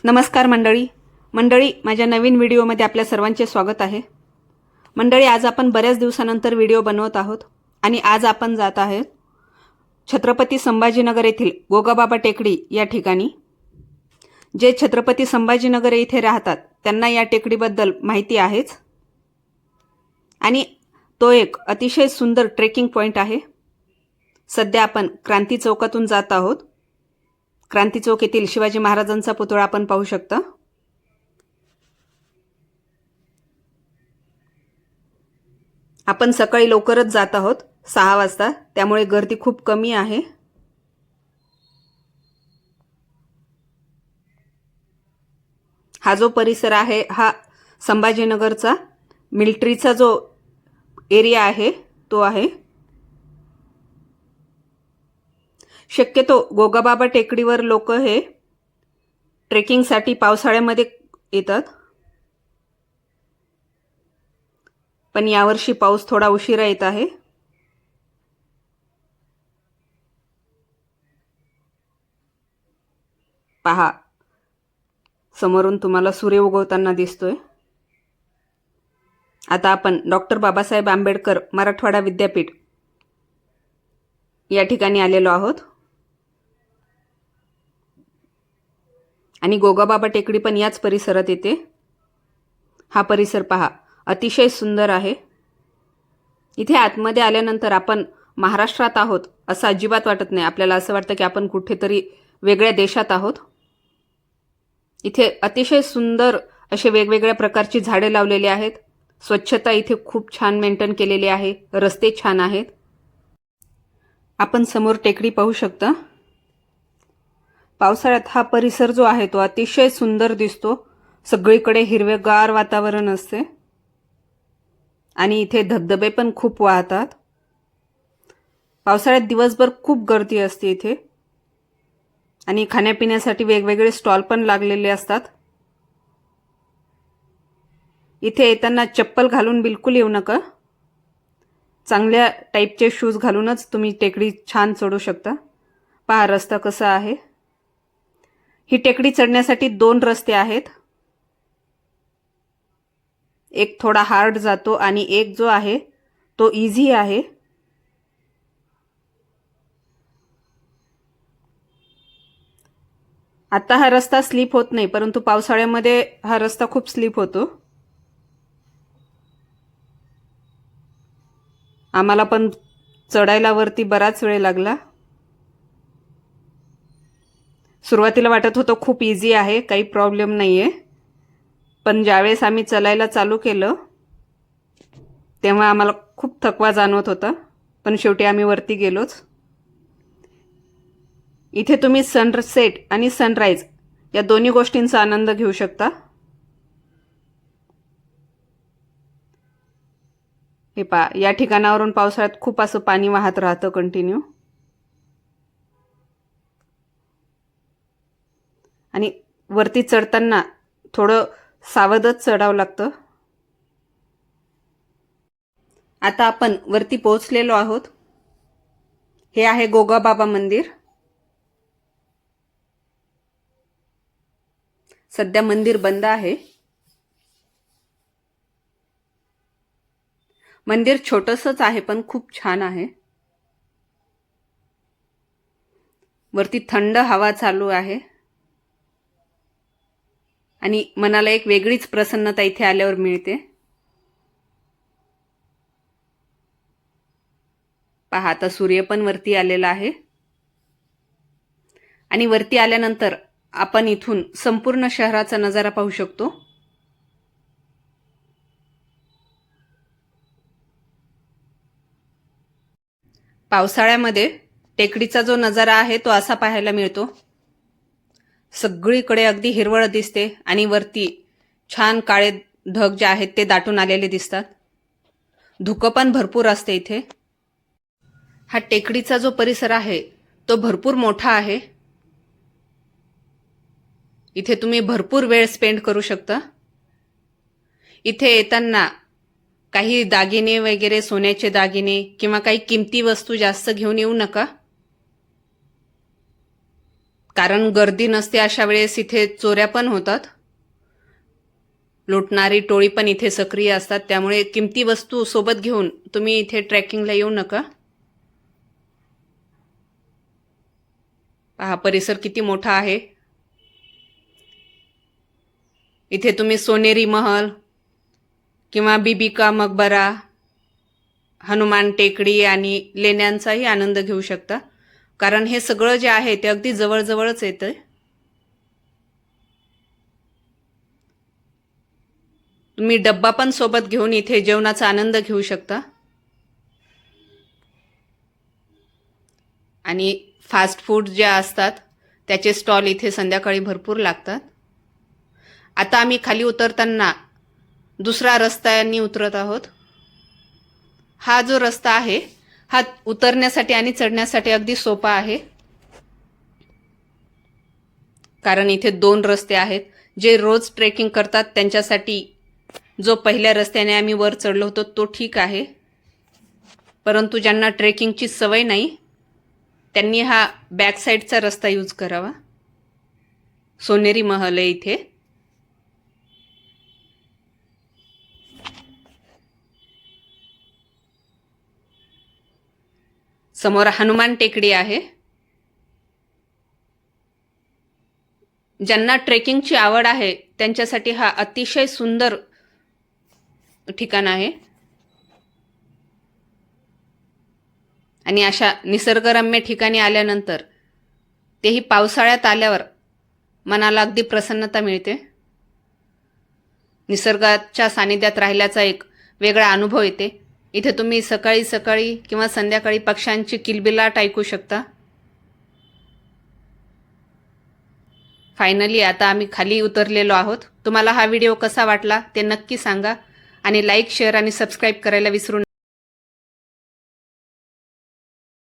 नमस्कार मंडळी माझ्या नवीन व्हिडिओमध्ये आपल्या सर्वांचे स्वागत आहे। मंडळी, आज आपण बऱ्याच दिवसानंतर व्हिडिओ बनवत आहोत आणि आज आपण जात आहोत छत्रपती संभाजीनगर येथील गोगाबाबा टेकडी या ठिकाणी। जे छत्रपती संभाजीनगर येथे राहतात त्यांना या टेकडीबद्दल माहिती आहेच आणि तो एक अतिशय सुंदर ट्रेकिंग पॉइंट आहे। सध्या आपण क्रांती चौकातून जात आहोत। क्रांती चौक येथील शिवाजी महाराजांचा पुतळा आपण पाहू शकता। आपण सकाळी लवकरच जात आहोत 6 वाजता, त्यामुळे गर्दी खूप कमी आहे। हा जो परिसर आहे हा संभाजीनगरचा मिलिटरीचा जो एरिया आहे तो आहे। शक्यतो गोगाबाबा टेकडीवर लोक हे ट्रेकिंगसाठी पावसाळ्यामध्ये येतात, पण यावर्षी पाऊस थोडा उशिरा येत आहे। पहा, समोरून तुम्हाला सूर्य उगवताना दिसतोय। आता आपण डॉक्टर बाबासाहेब आंबेडकर मराठवाडा विद्यापीठ या ठिकाणी आलेलो आहोत आणि गोगाबाबा टेकडी पण याच परिसरात येते। हा परिसर पहा, अतिशय सुंदर आहे। इथे आतमध्ये आल्यानंतर आपण महाराष्ट्रात आहोत असं अजिबात वाटत नाही। आपल्याला असं वाटतं की आपण कुठेतरी वेगळ्या देशात आहोत। इथे अतिशय सुंदर असे वेगवेगळ्या प्रकारची झाडे लावलेली आहेत। स्वच्छता इथे खूप छान मेंटेन केलेली आहे। रस्ते छान आहेत। आपण समोर टेकडी पाहू शकता। पावसाळ्यात हा परिसर जो आहे तो अतिशय सुंदर दिसतो। सगळीकडे हिरवेगार वातावरण असते आणि इथे धबधबे पण खूप वाहतात। पावसाळ्यात दिवसभर खूप गर्दी असते इथे आणि खाण्यापिण्यासाठी वेगवेगळे स्टॉल पण लागलेले असतात। इथे येताना चप्पल घालून बिलकुल येऊ नका। चांगल्या टाईपचे शूज घालूनच तुम्ही टेकडी छान चढू शकता। पहा रस्ता कसा आहे। ही टेकडी चढण्यासाठी 2 रस्ते आहेत। एक थोडा हार्ड जातो आणि एक जो आहे तो इझी आहे। आता हा रस्ता स्लिप होत नाही, परंतु पावसाळ्यामध्ये हा रस्ता खूप स्लिप होतो। आम्हाला पण चढायला वरती बराच वेळ लागला। सुरुवातीला वाटत होतं खूप इझी आहे, काही प्रॉब्लेम नाहीये, पण ज्यावेळेस आम्ही चालायला चालू केलं तेव्हा आम्हाला खूप थकवा जाणवत होता, पण शेवटी आम्ही वरती गेलोच। इथे तुम्ही सनसेट आणि सनराइज या दोन्ही गोष्टींचा आनंद घेऊ शकता। हे पहा, या ठिकाणावरून पावसाळ्यात खूप असं पाणी वाहत राहतं कंटिन्यू आणि वरती चढताना थोडं सावधच चढावं लागतं। आता आपण वरती पोहोचलेलो आहोत। हे आहे गोगाबाबा मंदिर। सध्या मंदिर बंद आहे। मंदिर छोटंसंच आहे पण खूप छान आहे। वरती थंड हवा चालू आहे आणि मनाला एक वेगळीच प्रसन्नता इथे आल्यावर मिळते। पहा, आता सूर्य पण वरती आलेला आहे आणि वरती आल्यानंतर आपण इथून संपूर्ण शहराचा नजारा पाहू शकतो। पावसाळ्यामध्ये टेकडीचा जो नजारा आहे तो असा पाहायला मिळतो। सगळीकडे अगदी हिरवळ दिसते आणि वरती छान काळे ढग जे आहेत ते दाटून आलेले दिसतात। धुकं पण भरपूर असते इथे। हा टेकडीचा जो परिसर आहे तो भरपूर मोठा आहे। इथे तुम्ही भरपूर वेळ स्पेंड करू शकता। इथे येताना काही दागिने वगैरे, सोन्याचे दागिने किंवा काही किमती वस्तू जास्त घेऊन येऊ नका, कारण गर्दी नसते अशा वेळेस इथे चोऱ्या पण होतात. लुटणारी टोळी पण इथे सक्रिय असतात. त्यामुळे किमती वस्तू सोबत घेऊन तुम्ही इथे ट्रेकिंगला येऊ नका. पहा परिसर किती मोठा आहे. इथे तुम्ही सोनेरी महल किंवा बीबी का मकबरा, हनुमान टेकडी आणि लेण्यांचाही आनंद घेऊ शकता. कारण हे सगळं जे आहे ते अगदी जवळजवळच येतंय. तुम्ही डब्बा पण सोबत घेऊन इथे जेवणाचा आनंद घेऊ शकता. आणि फास्ट फूड जे असतात त्याचे स्टॉल इथे संध्याकाळी भरपूर लागतात. आता आम्ही खाली उतरताना दुसरा रस्त्याने उतरत आहोत. हा जो रस्ता आहे हा उतरण्यासाठी आणि चढण्यासाठी अगदी सोपा आहे. कारण इथे 2 रस्ते आहेत. जे रोज ट्रेकिंग करतात त्यांच्यासाठी जो पहिल्या रस्त्याने आम्ही वर चढलो होतो तो ठीक आहे. परंतु ज्यांना ट्रेकिंगची सवय नाही त्यांनी हा बॅक साईडचा रस्ता यूज करावा. सोनेरी महल आहे इथे. समोर हनुमान टेकडी आहे. ज्यांना ट्रेकिंगची आवड आहे त्यांच्यासाठी हा अतिशय सुंदर ठिकाण आहे. आणि अशा निसर्गरम्य ठिकाणी आल्यानंतर तेही पावसाळ्यात आल्यावर मनाला अगदी प्रसन्नता मिळते. निसर्गाच्या सानिध्यात राहिल्याचा एक वेगळा अनुभव येते. इथे तुम्ही सकाळी सकाळी किंवा संध्याकाळी पक्ष्यांची किलबिलाट ऐकू शकता. फायनली आता आम्ही खाली उतरलेलो आहोत. तुम्हाला हा व्हिडिओ कसा वाटला ते नक्की सांगा आणि लाईक, शेअर आणि सबस्क्राईब करायला विसरू नका.